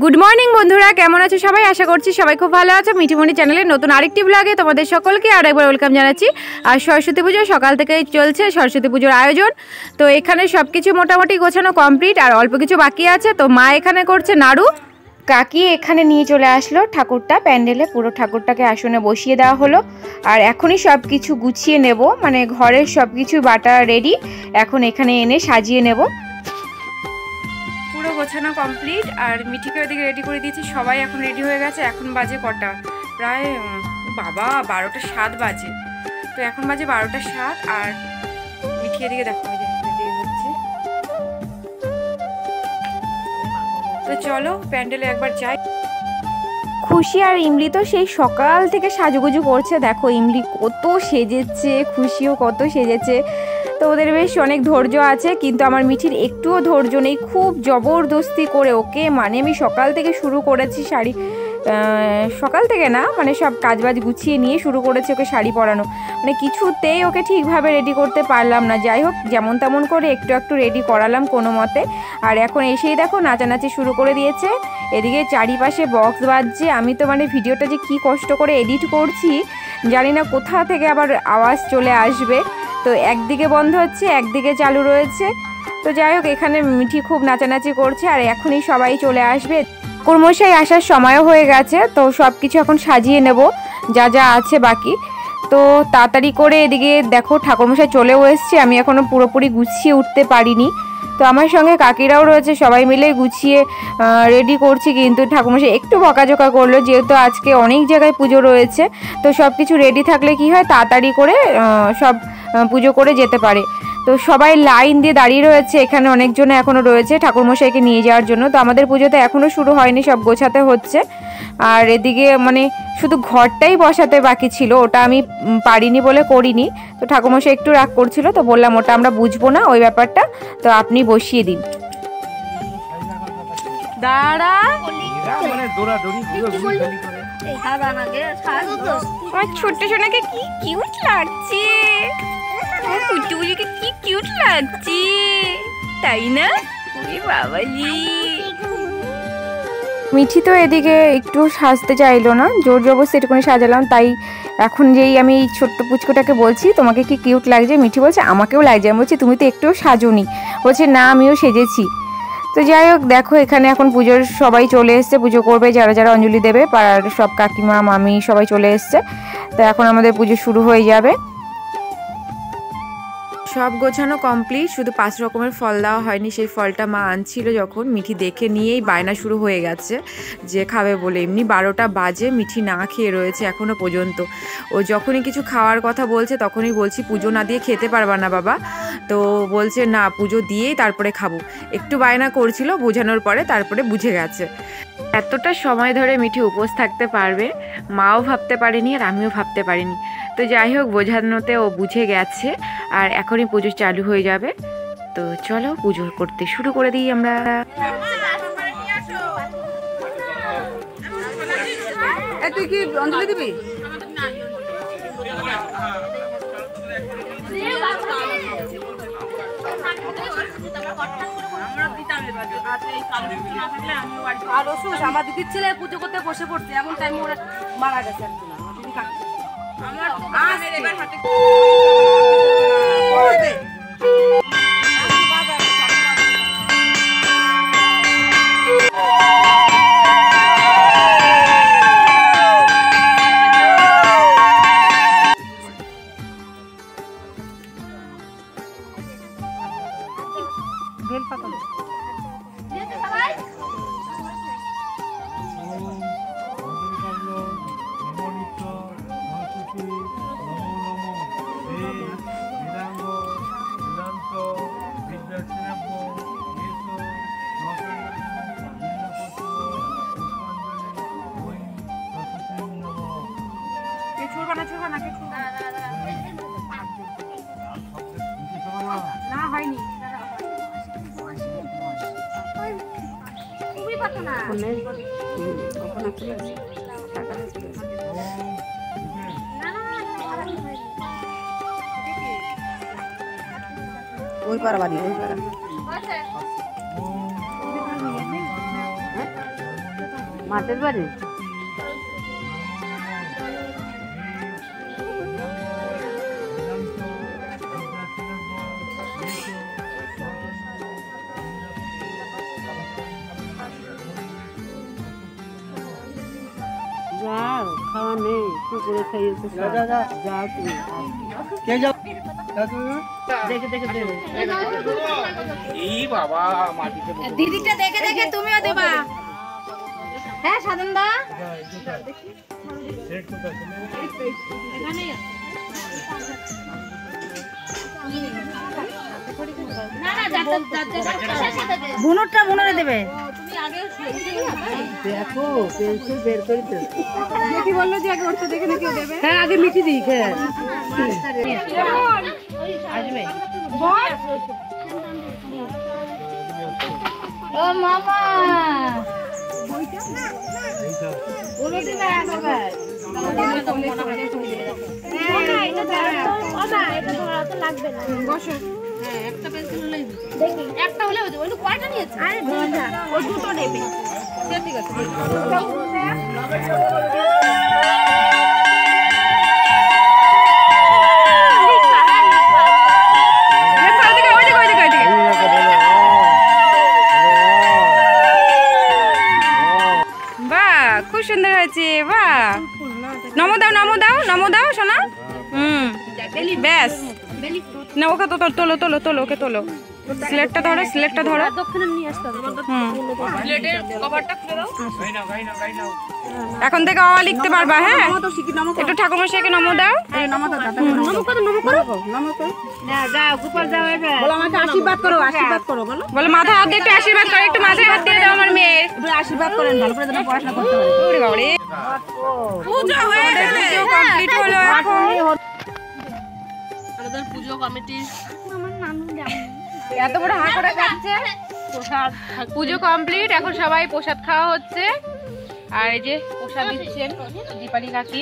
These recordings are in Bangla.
গুড মর্নিং বন্ধুরা, কেমন আছো সবাই? আশা করছি সবাই খুব ভালো আছো। মিঠিমণি চ্যানেলের নতুন আরেকটি ব্লগে তোমাদের সকলকে আরেকবার ওয়েলকাম জানাচ্ছি। আর সরস্বতী পুজো সকাল থেকেই চলছে, সরস্বতী পুজোর আয়োজন। তো এখানে সব কিছু মোটামুটি গোছানো কমপ্লিট, আর অল্প কিছু বাকি আছে। তো মা এখানে করছে নাড়ু, কাকি এখানে নিয়ে চলে আসলো ঠাকুরটা প্যান্ডেলে, পুরো ঠাকুরটাকে আসনে বসিয়ে দেওয়া হলো। আর এখনই সব কিছু গুছিয়ে নেব, মানে ঘরের সব কিছু বাটা রেডি, এখন এখানে এনে সাজিয়ে নেব। পুরো গোছানো কমপ্লিট, আর মিঠিকে ওইদিকে রেডি করে দিয়েছি। সবাই এখন রেডি হয়ে গেছে। এখন বাজে কটা? প্রায় বাবা 12টা 7 বাজে। তো এখন বাজে 12টা 7, আর মিঠি এদিকে দেখো রেডি হচ্ছে। তো চলো প্যান্ডেলে একবার যাই। খুশি আর ইমলি তো সেই সকাল থেকে সাজুগুজু করছে। দেখো ইমলি কত সেজেছে, খুশিও কত সেজেছে। তো ওদের বেশ অনেক ধৈর্য আছে, কিন্তু আমার মিঠির একটুও ধৈর্য নেই। খুব জবরদস্তি করে ওকে, মানে আমি সকাল থেকে শুরু করেছি শাড়ি, সকাল থেকে না, মানে সব কাজবাজ গুছিয়ে নিয়ে শুরু করেছি ওকে শাড়ি পরানো। মানে কিছুতেই ওকে ঠিকভাবে রেডি করতে পারলাম না। যাই হোক, যেমন তেমন করে একটু একটু রেডি করালাম কোনো মতে। আর এখন এসেই দেখো নাচানাচি শুরু করে দিয়েছে। এদিকে চারিপাশে বক্স বাজছে। আমি তো মানে ভিডিওটা যে কি কষ্ট করে এডিট করছি, জানি না কোথা থেকে আবার আওয়াজ চলে আসবে। তো একদিকে বন্ধ হচ্ছে, একদিকে চালু রয়েছে। তো যাই হোক, এখানে মিঠি খুব নাচানাচি করছে। আর এখনই সবাই চলে আসবে, ঠাকুরমশাই আসার সময়ও হয়ে গেছে। তো সব কিছু এখন সাজিয়ে নেব, যা যা আছে বাকি। তো তাড়াতাড়ি করে এদিকে দেখো ঠাকুরমশাই চলেও এসছে। আমি এখনও পুরোপুরি গুছিয়ে উঠতে পারিনি। তো আমার সঙ্গে কাকিরাও রয়েছে, সবাই মিলে গুছিয়ে রেডি করছি। কিন্তু ঠাকুরমশাই একটু বকাঝকা করলো, যেহেতু আজকে অনেক জায়গায় পুজো রয়েছে। তো সব কিছু রেডি থাকলে কি হয়, তাড়াতাড়ি করে সব পুজো করে যেতে পারে। তো সবাই লাইন দিয়ে দাঁড়িয়ে রয়েছে। এখানে অনেকজন এখনও রয়েছে ঠাকুরমশাইকে নিয়ে যাওয়ার জন্য। তো আমাদের পুজোতে এখনও শুরু হয়নি, সব গোছাতে হচ্ছে। আর এদিকে মানে শুধু ঘরটাই বসাতে বাকি ছিল, ওটা আমি পারিনি বলে করিনি। তো ঠাকুরমশাই একটু রাগ করছিল, তো বললাম ওটা আমরা বুঝবো না ওই ব্যাপারটা, তো আপনি বসিয়ে দিন। দাঁড়া, ছোট্ট সোনাকে কি কিউট লাগছে, কুচুকুচুকে কি কিউট লাগছে, তাই না? বাবাজি, মিঠি তো এদিকে একটু সাজতে চাইলো না, জোর জবরদস্তি একটুখানি সাজালাম। তাই এখন যেই আমি এই ছোট্ট পুচকুটাকে বলছি তোমাকে কি কিউট লাগছে, মিঠি বলছে আমাকেও লাগছে। আমি বলছি তুমি তো একটুও সাজোনি, বলছে না আমিও সেজেছি। তো যাই হোক, দেখো এখানে এখন পুজোর সবাই চলে এসছে, পুজো করবে যারা যারা অঞ্জলি দেবে, পাড়ার সব কাকিমা মামি সবাই চলে এসছে। তো এখন আমাদের পুজো শুরু হয়ে যাবে। সব গোছানো কমপ্লিট, শুধু 5 রকমের ফল দেওয়া হয়নি। সেই ফলটা মা আনছিল যখন, মিঠি দেখে নিয়েই বায়না শুরু হয়ে গেছে যে খাবে বলে। এমনি 12টা বাজে, মিঠি না খেয়ে রয়েছে এখনও পর্যন্ত। ও যখনই কিছু খাওয়ার কথা বলছে তখনই বলছি পুজো না দিয়ে খেতে পারবা না বাবা। তো বলছে না পুজো দিয়েই তারপরে খাবো। একটু বায়না করছিল, বোঝানোর পরে তারপরে বুঝে গেছে। এতটা সময় ধরে মিঠি উপোস থাকতে পারবে মাও ভাবতে পারেনি, আর আমিও ভাবতে পারিনি। তো যাই হোক, বোঝানোতে ও বুঝে গেছে, আর এখনই পুজো চালু হয়ে যাবে। তো চলো পুজো করতে শুরু করে দিই আমরা। তুই কি অঞ্জলি দিবি? আমার দিদির ছেলে পুজো করতে বসে পড়ছে, এমন টাইমে ওরা মারা গেছে। না হয়নি, ওই পাড়া বাড়ি, ওই পাড়া। মাঠের বাড়ি যাও, খাওয়া নেই, কুকুরে খাইয়েছে। যাও তুমি, দেখে দেখে দেবে। দিদিটা দেখে দেখে তুমিও দেবা। হ্যাঁ সাধন দা, বুনুরটা বুনুরে দেবে। দেখো পেন্সিল বের করে দেবে। কি বললো যে আগে ওরটা দেখে কেউ দেবে? হ্যাঁ আগে মিটি দিই। হ্যাঁ আসবে। ও মামা বসো। একটা পেন্সিল হলেই একটা হলে হয়ে যাবে। ওই কয়টা নিয়েছে? আরে দুটো, ও দুটো নেবে। ঠিক আছে। বাহ খুব সুন্দর হয়েছে। বাহ নমো দাও নমো দাও নমো দাও সোনা। ব্যাস না, ওকে তো তোলো তোলো তোলো, ওকে তোলো। স্লেটটা ধরো, স্লেটটা ধরো। এখন থেকে অ লিখতে পারবা। হ্যাঁ একটু ঠাকুরমশাইকে নমো দাও। আশীর্বাদ করো, আশীর্বাদ করো। বলো বলো মাথায় হাত দিয়ে একটু আশীর্বাদ করো, একটু মাথায় হাত দিয়ে দাও আমার মেয়ের। আশীর্বাদ করেন, ভালো করে যেন পড়াশোনা করতে পারে। ওরে বাবা রে, পূজা হয়ে গেল, পুজো কমপ্লিট হলো। এখন আমাদের পুজো কমিটি এত বড় হাঁ করে খাচ্ছে। পুজো কমপ্লিট, এখন সবাই প্রসাদ খাওয়া হচ্ছে। আর এই যে প্রসাদ দিচ্ছেন দীপালি কাকি।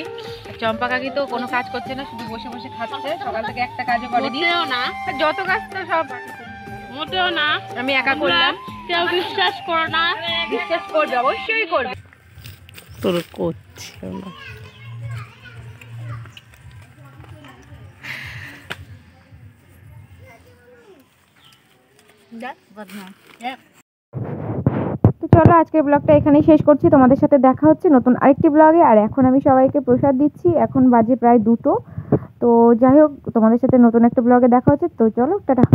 চম্পা কাকি তো কোনো কাজ করছে না, শুধু বসে বসে খাচ্ছে। সকাল থেকে একটা কাজও করেনি না, যত কাজ তো সব মোটেও না, আমি একা করলাম। কেউ বিশ্বাস করো না। বিশ্বাস করবে, অবশ্যই করবে। তোর করছে না। তো চলো আজকের ব্লগটা এখানেই শেষ করছি। তোমাদের সাথে দেখা হচ্ছে নতুন আরেকটি ব্লগে। আর এখন আমি সবাইকে প্রসাদ দিচ্ছি, এখন বাজে প্রায় 2টো। তো যাই হোক, তোমাদের সাথে নতুন একটা ব্লগে দেখা হচ্ছে। তো চলো টাটা।